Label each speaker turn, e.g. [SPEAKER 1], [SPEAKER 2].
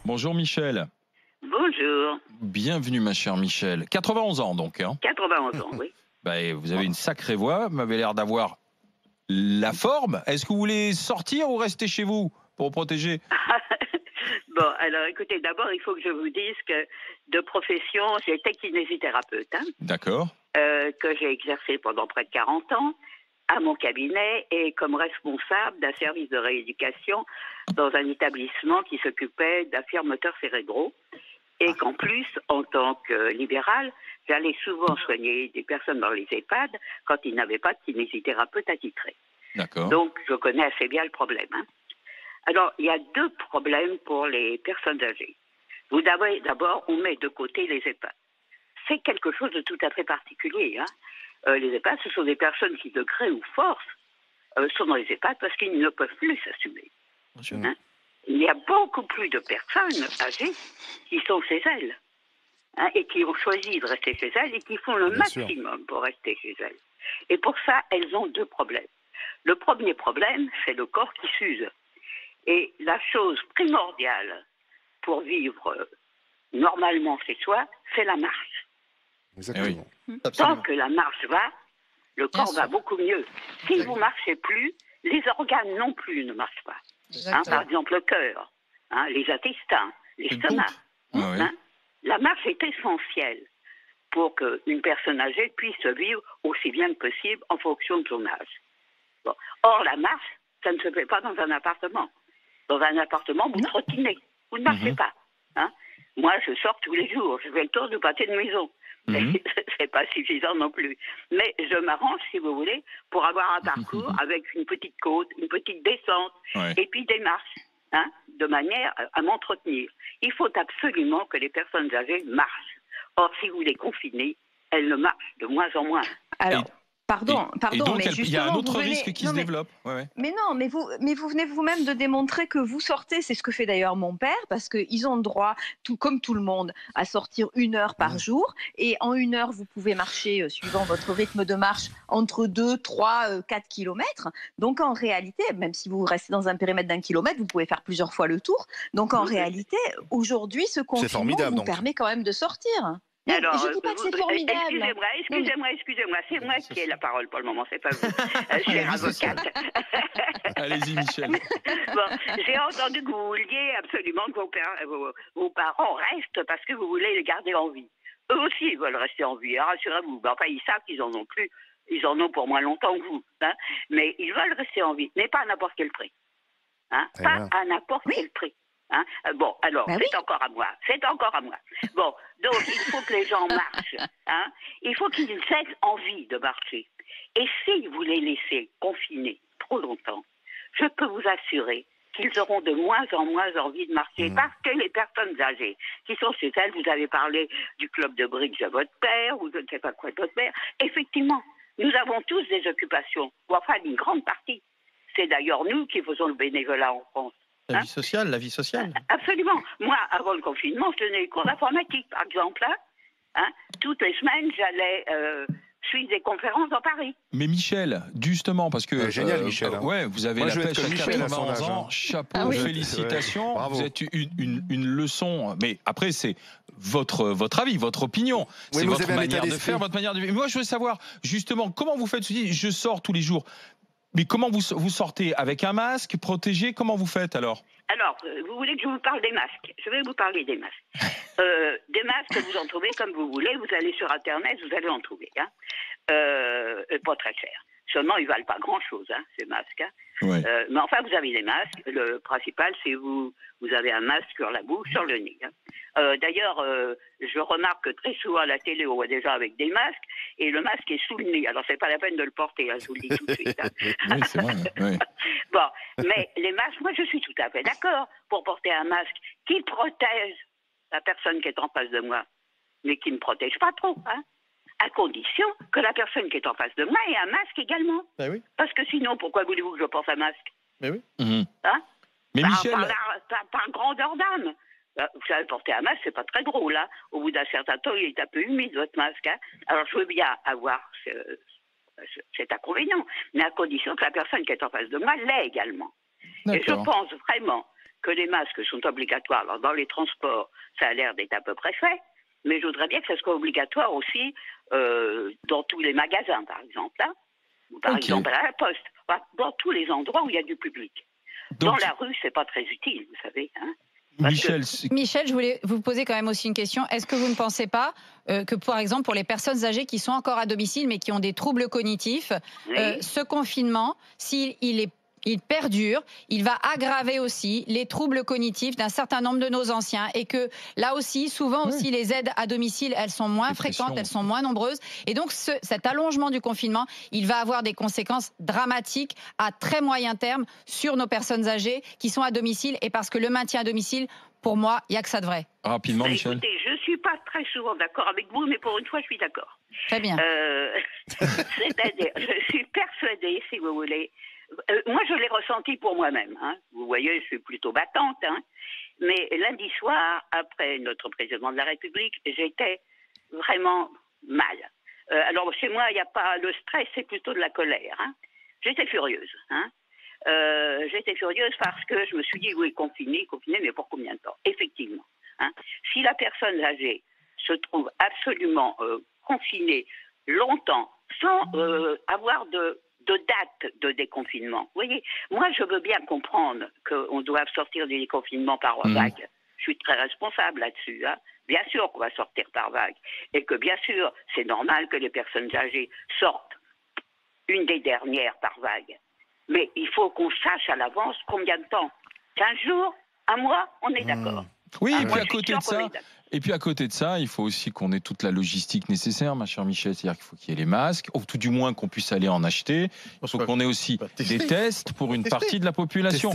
[SPEAKER 1] Bonjour Michel.
[SPEAKER 2] Bonjour.
[SPEAKER 1] Bienvenue ma chère Michel. 91 ans donc. Hein.
[SPEAKER 2] 91 ans, oui.
[SPEAKER 1] Vous avez une sacrée voix, vous m'avez l'air d'avoir la forme. Est-ce que vous voulez sortir ou rester chez vous pour vous protéger?
[SPEAKER 2] Bon, alors écoutez, d'abord, il faut que je vous dise que de profession, j'étais kinésithérapeute, hein,
[SPEAKER 1] D'accord.
[SPEAKER 2] que j'ai exercé pendant près de 40 ans à mon cabinet et comme responsable d'un service de rééducation dans un établissement qui s'occupait d'affaires moteurs cérébraux. Et qu'en plus, en tant que libéral, j'allais souvent soigner des personnes dans les EHPAD quand ils n'avaient pas de kinésithérapeute attitré.
[SPEAKER 1] D'accord.
[SPEAKER 2] Donc, je connais assez bien le problème. Hein. Alors, il y a deux problèmes pour les personnes âgées. Vous d'abord, on met de côté les EHPAD. C'est quelque chose de tout à fait particulier. Hein. Les EHPAD, ce sont des personnes qui, de gré ou force, sont dans les EHPAD parce qu'ils ne peuvent plus s'assumer. Hein. Il y a beaucoup plus de personnes âgées qui sont chez elles, hein, et qui ont choisi de rester chez elles et qui font le maximum pour rester chez elles. Et pour ça, elles ont deux problèmes. Le premier problème, c'est le corps qui s'use. Et la chose primordiale pour vivre normalement chez soi, c'est la marche.
[SPEAKER 3] Exactement.
[SPEAKER 2] Tant que la marche va, le corps va beaucoup mieux. Si vous ne marchez plus, les organes non plus ne marchent pas. Hein, par exemple, le cœur, hein, les intestins, l'estomac. Hein. La marche est essentielle pour qu'une personne âgée puisse vivre aussi bien que possible en fonction de son âge. Bon. Or, la marche, ça ne se fait pas dans un appartement. Dans un appartement, vous trottinez, vous ne marchez pas. Hein. Moi, je sors tous les jours, je fais le tour du pâté de maison. C'est pas suffisant non plus. Mais je m'arrange, si vous voulez, pour avoir un parcours avec une petite côte, une petite descente, et puis des marches, hein, de manière à m'entretenir. Il faut absolument que les personnes âgées marchent. Or, si vous les confinez, elles ne marchent de moins en moins.
[SPEAKER 4] Alors, pardon,
[SPEAKER 1] donc,
[SPEAKER 4] mais justement,
[SPEAKER 1] il y a un autre
[SPEAKER 4] venez...
[SPEAKER 1] risque qui se développe.
[SPEAKER 4] Mais non, mais vous venez vous-même de démontrer que vous sortez, c'est ce que fait d'ailleurs mon père, parce qu'ils ont le droit, comme tout le monde, à sortir 1 heure par jour. Et en 1 heure, vous pouvez marcher, suivant votre rythme de marche, entre 2, 3, 4 kilomètres. Donc en réalité, même si vous restez dans un périmètre d'1 kilomètre, vous pouvez faire plusieurs fois le tour. Donc en réalité, aujourd'hui, ce confinement vous permet quand même de sortir. Non, alors, je ne dis pas que c'est formidable.
[SPEAKER 2] Excusez-moi, c'est moi qui ai la parole pour le moment, c'est pas vous, chère avocate.
[SPEAKER 1] Allez-y, Michel.
[SPEAKER 2] Bon, j'ai entendu que vous vouliez absolument que vos parents restent parce que vous voulez les garder en vie. Eux aussi, ils veulent rester en vie, rassurez-vous. Enfin, ils savent qu'ils en ont plus, ils en ont pour moins longtemps que vous. Hein, mais ils veulent rester en vie, mais pas à n'importe quel prix. Hein, pas à n'importe quel prix. Hein? Bon, alors, c'est encore à moi. Bon, donc, il faut que les gens marchent. Hein? Il faut qu'ils aient envie de marcher. Et si vous les laissez confinés trop longtemps, je peux vous assurer qu'ils auront de moins en moins envie de marcher parce que les personnes âgées qui sont chez elles, vous avez parlé du club de bridge de votre père ou je ne sais pas quoi de votre père, effectivement, nous avons tous des occupations, ou enfin une grande partie. C'est d'ailleurs nous qui faisons le bénévolat en France.
[SPEAKER 1] La vie sociale.
[SPEAKER 2] Absolument. Moi, avant le confinement, je donnais des cours d'informatique, par exemple. Hein. Toutes les semaines, j'allais suivre des conférences dans Paris.
[SPEAKER 1] Mais Michel, justement, parce que...
[SPEAKER 3] génial, Michel.
[SPEAKER 1] Vous avez la pêche à 91 ans. Chapeau, félicitations. Vous êtes une leçon. Mais après, c'est votre avis, votre opinion. C'est votre manière de faire, votre manière de vivre. Moi, je veux savoir, justement, comment vous faites ceci. Je sors tous les jours. Mais comment vous sortez? Avec un masque, protégé? Comment vous faites alors?
[SPEAKER 2] Alors, vous voulez que je vous parle des masques? Je vais vous parler des masques. Des masques, vous en trouvez comme vous voulez. Vous allez sur Internet, vous allez en trouver. Hein. Pas très cher. Seulement, ils ne valent pas grand-chose, hein, ces masques. Hein. Mais enfin, vous avez des masques. Le principal, c'est vous avez un masque sur la bouche, sur le nez. Hein. D'ailleurs, je remarque que très souvent à la télé, on voit des gens avec des masques et le masque est sous le nez. Alors, c'est pas la peine de le porter, hein, je vous le dis tout de suite. Hein.
[SPEAKER 1] Oui, c'est vrai. Oui.
[SPEAKER 2] Bon, mais les masques, moi, je suis tout à fait d'accord pour porter un masque qui protège la personne qui est en face de moi, mais qui ne protège pas trop, hein, à condition que la personne qui est en face de moi ait un masque également.
[SPEAKER 1] Ben oui.
[SPEAKER 2] Parce que sinon, pourquoi voulez-vous que je porte un masque?
[SPEAKER 1] Ben oui.
[SPEAKER 2] Hein?
[SPEAKER 1] Mais Michel...
[SPEAKER 2] Par grandeur d'âme. Vous savez, porter un masque, c'est pas très drôle. Hein. Au bout d'un certain temps, il est un peu humide, votre masque. Hein. Alors, je veux bien avoir cet inconvénient, mais à condition que la personne qui est en face de moi l'ait également. Et je pense vraiment que les masques sont obligatoires. Alors, dans les transports, ça a l'air d'être à peu près fait, mais je voudrais bien que ça soit obligatoire aussi dans tous les magasins, par exemple, hein, ou par exemple à la poste, dans tous les endroits où il y a du public. Donc, dans la rue, c'est pas très utile, vous savez. Hein,
[SPEAKER 3] Michel, je voulais vous poser quand même aussi une question. Est-ce que vous ne pensez pas que, par exemple, pour les personnes âgées qui sont encore à domicile mais qui ont des troubles cognitifs, ce confinement, il perdure, il va aggraver aussi les troubles cognitifs d'un certain nombre de nos anciens et que là aussi, souvent aussi, les aides à domicile, elles sont moins fréquentes, elles sont moins nombreuses. Et donc, cet allongement du confinement, il va avoir des conséquences dramatiques à très moyen terme sur nos personnes âgées qui sont à domicile et parce que le maintien à domicile, pour moi, il n'y a que ça de vrai.
[SPEAKER 1] Rapidement, Michel.
[SPEAKER 2] Écoutez, je ne suis pas très souvent d'accord avec vous, mais pour une fois, je suis d'accord.
[SPEAKER 3] Très bien.
[SPEAKER 2] C'est-à-dire, je suis persuadée, si vous voulez, moi, je l'ai ressenti pour moi-même. Hein. Vous voyez, je suis plutôt battante. Hein. Mais lundi soir, après notre président de la République, j'étais vraiment mal. Alors, chez moi, il n'y a pas le stress, c'est plutôt de la colère. Hein. J'étais furieuse. Hein. J'étais furieuse parce que je me suis dit, oui, confiné, mais pour combien de temps? Effectivement. Hein. Si la personne âgée se trouve absolument confinée longtemps, sans avoir de date de déconfinement. Vous voyez, moi, je veux bien comprendre qu'on doit sortir du déconfinement par vague. Je suis très responsable là-dessus. Hein. Bien sûr qu'on va sortir par vague. Et que, bien sûr, c'est normal que les personnes âgées sortent une des dernières par vague. Mais il faut qu'on sache à l'avance combien de temps. 15 jours, un mois, on est d'accord.
[SPEAKER 1] Oui, et puis à côté de ça, il faut aussi qu'on ait toute la logistique nécessaire, ma chère Michel. C'est-à-dire qu'il faut qu'il y ait les masques, ou tout du moins qu'on puisse aller en acheter. Il faut qu'on ait aussi des tests pour une partie de la population.